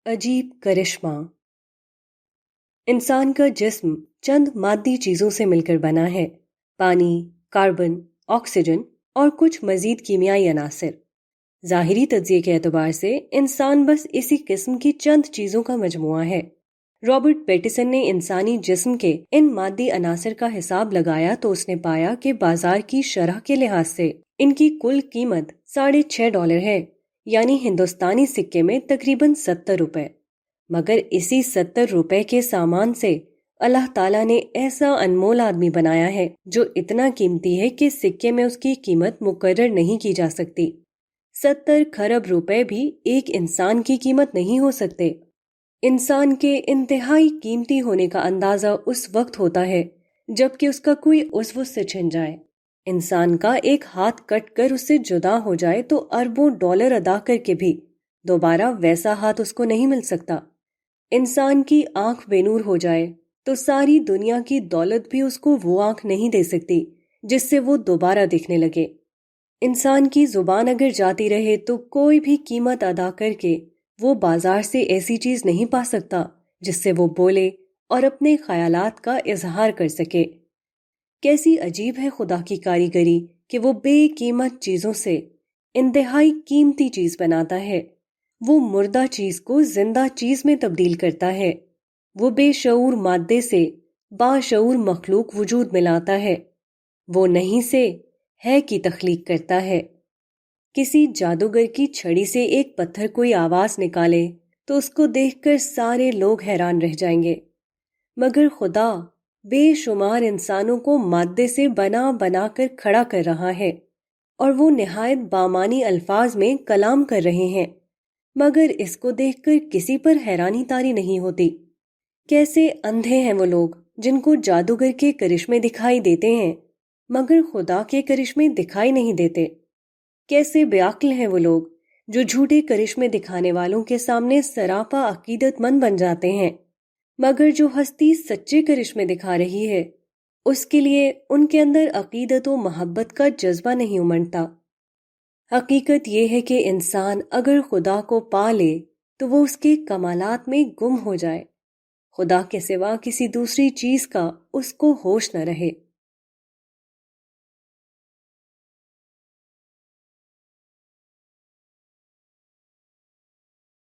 عجیب کرشمہ۔ انسان کا جسم چند مادی چیزوں سے مل کر بنا ہے: پانی، کاربن، آکسیجن اور کچھ مزید کیمیائی عناصر۔ ظاہری تجزیے کے اعتبار سے انسان بس اسی قسم کی چند چیزوں کا مجموعہ ہے۔ رابرٹ پیٹیسن نے انسانی جسم کے ان مادی عناصر کا حساب لگایا تو اس نے پایا کہ بازار کی شرح کے لحاظ سے ان کی کل قیمت $6.5 ہے، یعنی ہندوستانی سکے میں تقریباً 70 روپے۔ مگر اسی 70 روپے کے سامان سے اللہ تعالیٰ نے ایسا انمول آدمی بنایا ہے جو اتنا قیمتی ہے کہ سکے میں اس کی قیمت مقرر نہیں کی جا سکتی۔ 70 کھرب روپے بھی ایک انسان کی قیمت نہیں ہو سکتے۔ انسان کے انتہائی قیمتی ہونے کا اندازہ اس وقت ہوتا ہے جب کہ اس کا کوئی عضو اس سے چھن جائے۔ انسان کا ایک ہاتھ کٹ کر اس سے جدا ہو جائے تو اربوں ڈالر ادا کر کے بھی دوبارہ ویسا ہاتھ اس کو نہیں مل سکتا۔ انسان کی آنکھ بے نور ہو جائے تو ساری دنیا کی دولت بھی اس کو وہ آنکھ نہیں دے سکتی جس سے وہ دوبارہ دکھنے لگے۔ انسان کی زبان اگر جاتی رہے تو کوئی بھی قیمت ادا کر کے وہ بازار سے ایسی چیز نہیں پا سکتا جس سے وہ بولے اور اپنے خیالات کا اظہار کر سکے۔ کیسی عجیب ہے خدا کی کاریگری کہ وہ بے قیمت چیزوں سے انتہائی قیمتی چیز بناتا ہے۔ وہ مردہ چیز کو زندہ چیز میں تبدیل کرتا ہے۔ وہ بے شعور مادے سے باشعور مخلوق وجود میں لاتا ہے۔ وہ نہیں سے ہے کی تخلیق کرتا ہے۔ کسی جادوگر کی چھڑی سے ایک پتھر کوئی آواز نکالے تو اس کو دیکھ کر سارے لوگ حیران رہ جائیں گے، مگر خدا بے شمار انسانوں کو مادے سے بنا بنا کر کھڑا کر رہا ہے، اور وہ نہایت بامانی الفاظ میں کلام کر رہے ہیں، مگر اس کو دیکھ کر کسی پر حیرانی طاری نہیں ہوتی۔ کیسے اندھے ہیں وہ لوگ جن کو جادوگر کے کرشمے دکھائی دیتے ہیں مگر خدا کے کرشمے دکھائی نہیں دیتے۔ کیسے بے عقل ہیں وہ لوگ جو جھوٹے کرشمے دکھانے والوں کے سامنے سراپا عقیدت مند بن جاتے ہیں، مگر جو ہستی سچے کرشمے دکھا رہی ہے اس کے لیے ان کے اندر عقیدت و محبت کا جذبہ نہیں امنڈتا۔ حقیقت یہ ہے کہ انسان اگر خدا کو پا لے تو وہ اس کے کمالات میں گم ہو جائے، خدا کے سوا کسی دوسری چیز کا اس کو ہوش نہ رہے۔